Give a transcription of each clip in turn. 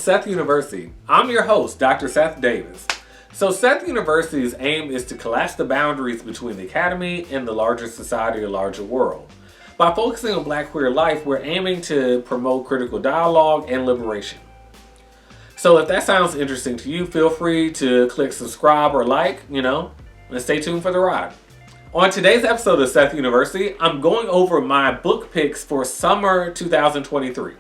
Seth University. I'm your host, Dr. Seth Davis. So Seth University's aim is to collapse the boundaries between the academy and the larger society or larger world. By focusing on Black queer life, we're aiming to promote critical dialogue and liberation. So if that sounds interesting to you, feel free to click subscribe or like, and stay tuned for the ride. On today's episode of Seth University, I'm going over my book picks for summer 2023.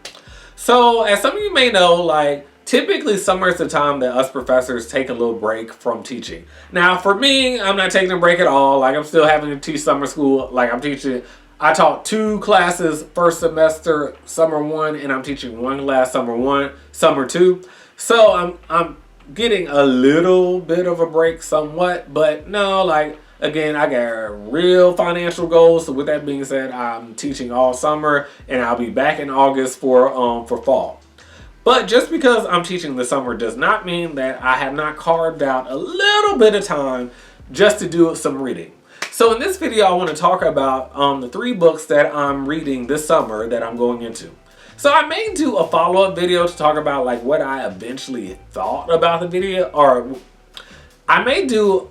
So, as some of you may know, typically summer is the time that us professors take a little break from teaching. Now, for me, I'm not taking a break at all. I'm still having to teach summer school. I taught 2 classes first semester, summer 1, and I'm teaching 1 class, summer 2. So, I'm getting a little bit of a break somewhat, but no, again, I got real financial goals. So with that being said, I'm teaching all summer and I'll be back in August for fall. But just because I'm teaching this summer does not mean that I have not carved out a little bit of time just to do some reading. So in this video, I want to talk about the 3 books that I'm reading this summer that I'm going into. So I may do a follow-up video to talk about what I eventually thought about the video, or I may do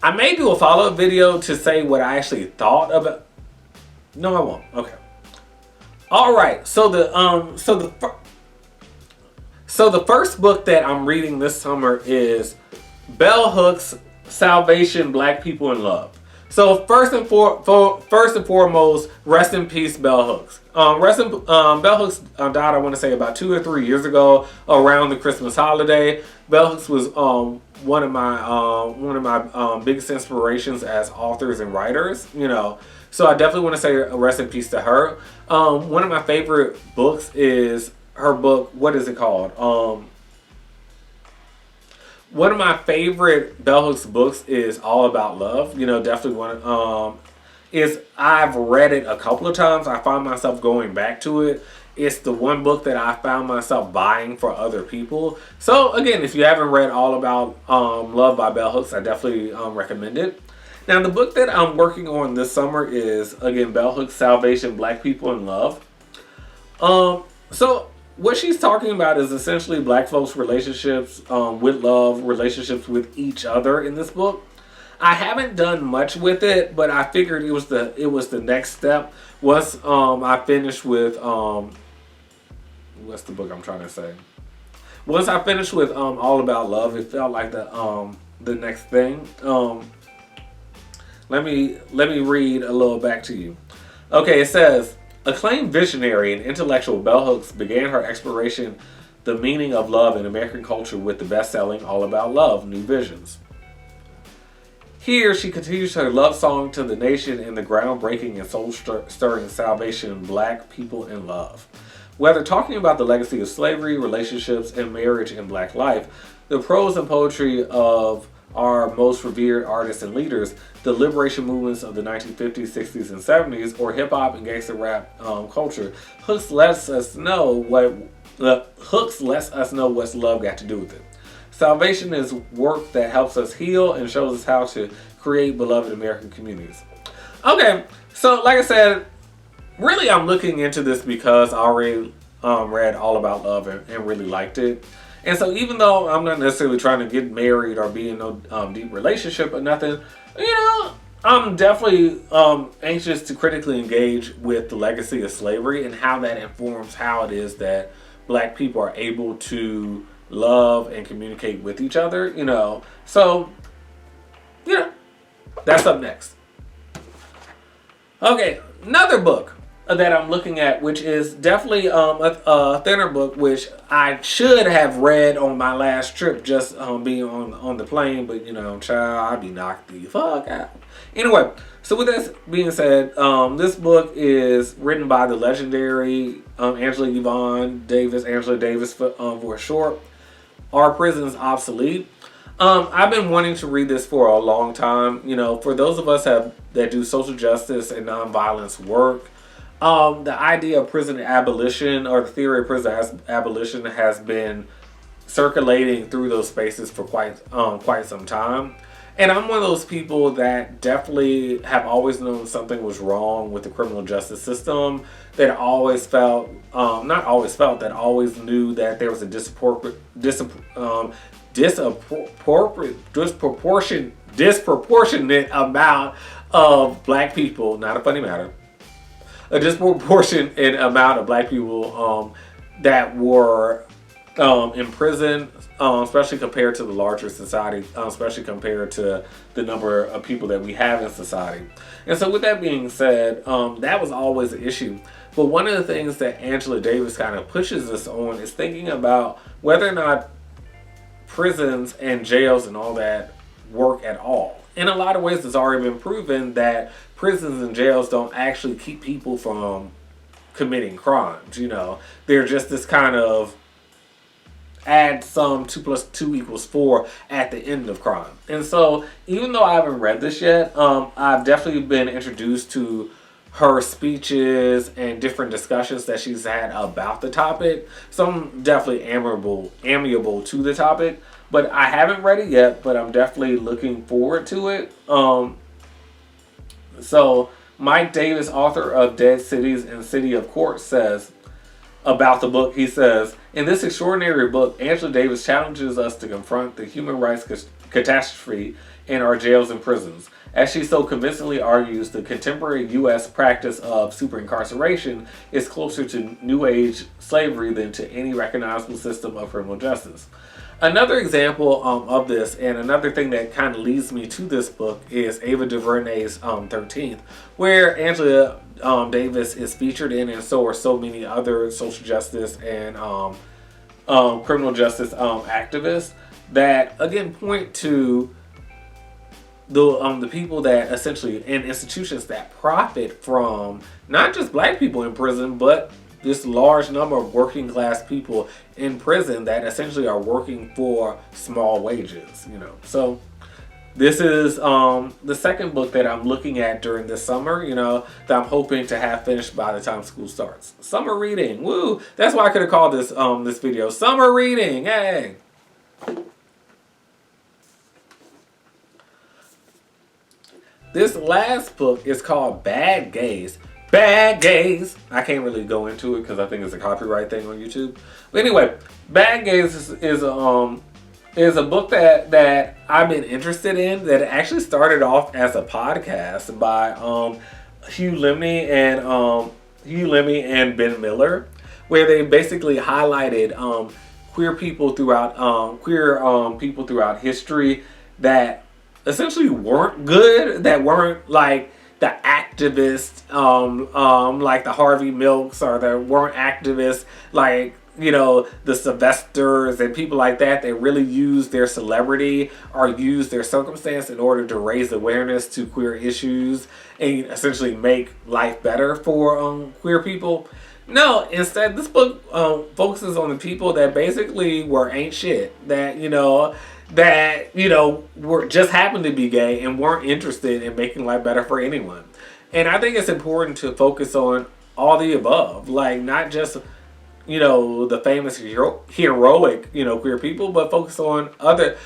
a follow-up video to say what I actually thought about. No, I won't. Okay. All right. So the first book that I'm reading this summer is Bell Hooks' Salvation: Black People in Love. So first and foremost, rest in peace, Bell Hooks. Bell Hooks died, I want to say, about 2 or 3 years ago around the Christmas holiday. Bell Hooks was one of my biggest inspirations as authors and writers. So I definitely want to say rest in peace to her. One of my favorite books is her book. What is it called? One of my favorite Bell Hooks books is All About Love. Definitely one. I've read it a couple of times. I find myself going back to it. It's the one book that I found myself buying for other people. So again, if you haven't read All About Love by Bell Hooks, I definitely recommend it. Now, the book that I'm working on this summer is, again, Bell Hooks' Salvation: Black People in Love. So what she's talking about is essentially Black folks' relationships with love, relationships with each other in this book. I haven't done much with it, but I figured it was the next step. Once I finished with what's the book I'm trying to say? Once I finished with All About Love, it felt like the next thing. Let me read a little back to you. Okay, it says, acclaimed visionary and intellectual Bell Hooks began her exploration the meaning of love in American culture with the best-selling All About Love: New Visions. Here, she continues her love song to the nation in the groundbreaking and soul-stirring Salvation: Black People in Love. Whether talking about the legacy of slavery, relationships, and marriage in Black life, the prose and poetry of our most revered artists and leaders, the liberation movements of the 1950s, 60s, and 70s, or hip-hop and gangster rap culture, Hooks lets us know what's love got to do with it. Salvation is work that helps us heal and shows us how to create beloved American communities. Okay, so like I said, really I'm looking into this because I already read All About Love and really liked it. And so even though I'm not necessarily trying to get married or be in no deep relationship or nothing, I'm definitely anxious to critically engage with the legacy of slavery and how that informs how it is that Black people are able to love and communicate with each other, So, that's up next. Okay, another book that I'm looking at, which is definitely a thinner book, which I should have read on my last trip, just being on the plane, but child, I'd be knocked the fuck out. Anyway, so with that being said, this book is written by the legendary Angela Davis for short. Our Prison's Obsolete. I've been wanting to read this for a long time. For those of us that do social justice and nonviolence work, the idea of prison abolition, or the theory of prison abolition, has been circulating through those spaces for quite some time. And I'm one of those people that definitely have always known something was wrong with the criminal justice system. That always felt, not always felt, that always knew that there was a disproportionate amount of black people, not a funny matter, a disproportionate amount of black people that were in prison, especially compared to the larger society, especially compared to the number of people that we have in society. And so, with that being said, that was always an issue. But one of the things that Angela Davis kind of pushes us on is thinking about whether or not prisons and jails and all that work at all. In a lot of ways, it's already been proven that prisons and jails don't actually keep people from committing crimes. They're just this kind of add some 2 plus 2 equals 4 at the end of crime. And so, even though I haven't read this yet, I've definitely been introduced to her speeches and different discussions that she's had about the topic. So I'm definitely amiable to the topic. But I haven't read it yet, but I'm definitely looking forward to it. So Mike Davis, author of Dead Cities and City of Court, says about the book, he says, in this extraordinary book, Angela Davis challenges us to confront the human rights catastrophe in our jails and prisons. As she so convincingly argues, the contemporary U.S. practice of superincarceration is closer to New Age slavery than to any recognizable system of criminal justice. Another example of this, and another thing that kind of leads me to this book, is Ava DuVernay's 13th, where Angela Davis is featured in, and so are so many other social justice and criminal justice activists that, again, point to the people that essentially, and institutions that profit from not just black people in prison, but this large number of working class people in prison that essentially are working for small wages, So this is the second book that I'm looking at during this summer, that I'm hoping to have finished by the time school starts. Summer reading, woo! That's why I could have called this this video Summer Reading, hey! This last book is called Bad Gays. Bad Gays. I can't really go into it because I think it's a copyright thing on YouTube. But anyway, Bad Gays is a book that I've been interested in. That actually started off as a podcast by Hugh Lemmey and Ben Miller, where they basically highlighted queer people throughout history that essentially weren't good, that weren't like the activists, like the Harvey Milks, or that weren't activists like, the Sylvesters and people like that. They really used their celebrity or used their circumstance in order to raise awareness to queer issues and essentially make life better for queer people. No, instead, this book focuses on the people that basically ain't shit, that were just happened to be gay and weren't interested in making life better for anyone. And I think it's important to focus on all the above, like not just the famous heroic queer people, but focus on other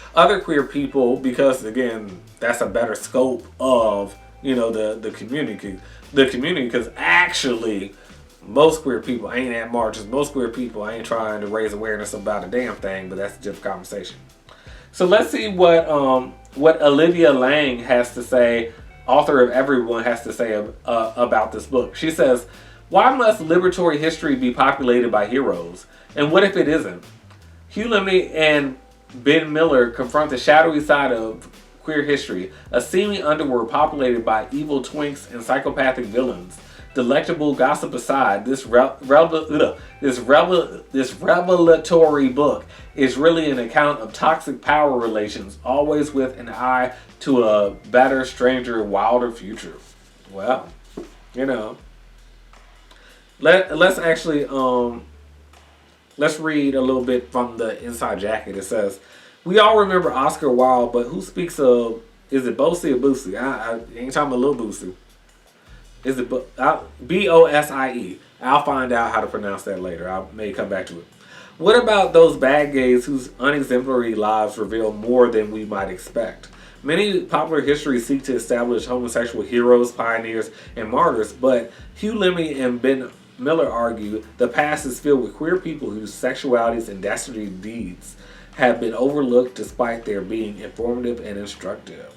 queer people, because again, that's a better scope of the community, because actually most queer people ain't at marches. Most queer people ain't trying to raise awareness about a damn thing, but that's a different conversation. So let's see what Olivia Lang has to say, author of Everyone, has to say about this book. She says, why must liberatory history be populated by heroes? And what if it isn't? Hugh Lemmey and Ben Miller confront the shadowy side of queer history, a seamy underworld populated by evil twinks and psychopathic villains. Delectable gossip aside, this revelatory book is really an account of toxic power relations, always with an eye to a better, stranger, wilder future. Well, let's actually let's read a little bit from the inside jacket. It says, "We all remember Oscar Wilde, but who speaks of, is it Bosie or Boosie? I ain't talking about Lil Boosie. Is it Bosie? I'll find out how to pronounce that later. I may come back to it. What about those bad gays whose unexemplary lives reveal more than we might expect? Many popular histories seek to establish homosexual heroes, pioneers, and martyrs, but Hugh Lemmey and Ben Miller argue the past is filled with queer people whose sexualities and dastardly deeds have been overlooked despite their being informative and instructive.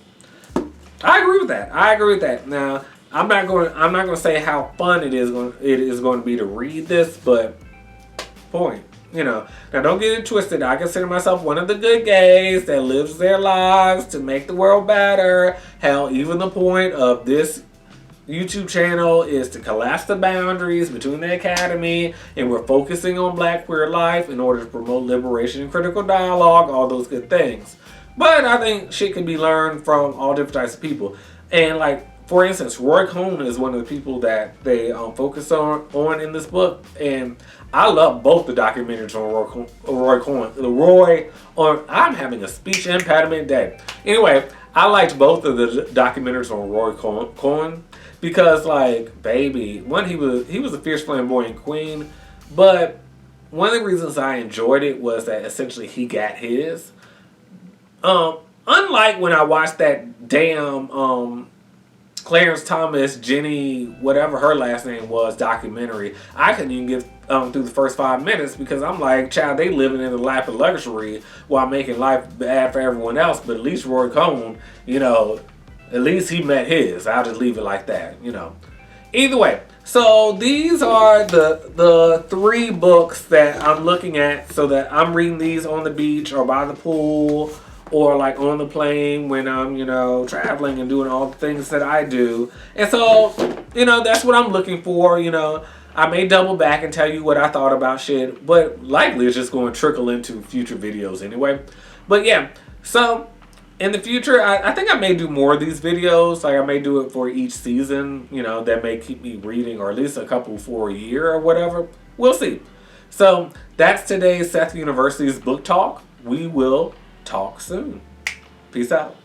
I agree with that. I agree with that. Now, I'm not going to say how fun it is going to be to read this, but point. Now don't get it twisted. I consider myself one of the good gays that lives their lives to make the world better. Hell, even the point of this YouTube channel is to collapse the boundaries between the academy, and we're focusing on Black queer life in order to promote liberation and critical dialogue, all those good things. But I think shit can be learned from all different types of people. And like, for instance, Roy Cohn is one of the people that they focus on in this book, and I love both the documentaries on Roy Cohn. I'm having a speech impediment day. Anyway, I liked both of the documentaries on Roy Cohn because, like, baby, one, he was a fierce flamboyant queen, but one of the reasons I enjoyed it was that essentially he got his. Unlike when I watched that damn Clarence Thomas, Jenny, whatever her last name was, documentary, I couldn't even get through the first 5 minutes because I'm like, child, they living in the lap of luxury while making life bad for everyone else. But at least Roy Cohn, at least he met his. I'll just leave it like that, Either way, so these are the 3 books that I'm looking at, so that I'm reading these on the beach or by the pool, or like on the plane when I'm, traveling and doing all the things that I do. And so, that's what I'm looking for. I may double back and tell you what I thought about shit, but likely it's just going to trickle into future videos anyway. But yeah, so in the future, I think I may do more of these videos. Like, I may do it for each season, that may keep me reading, or at least a couple for a year or whatever. We'll see. So that's today's Seth University's book talk. We will talk soon. Peace out.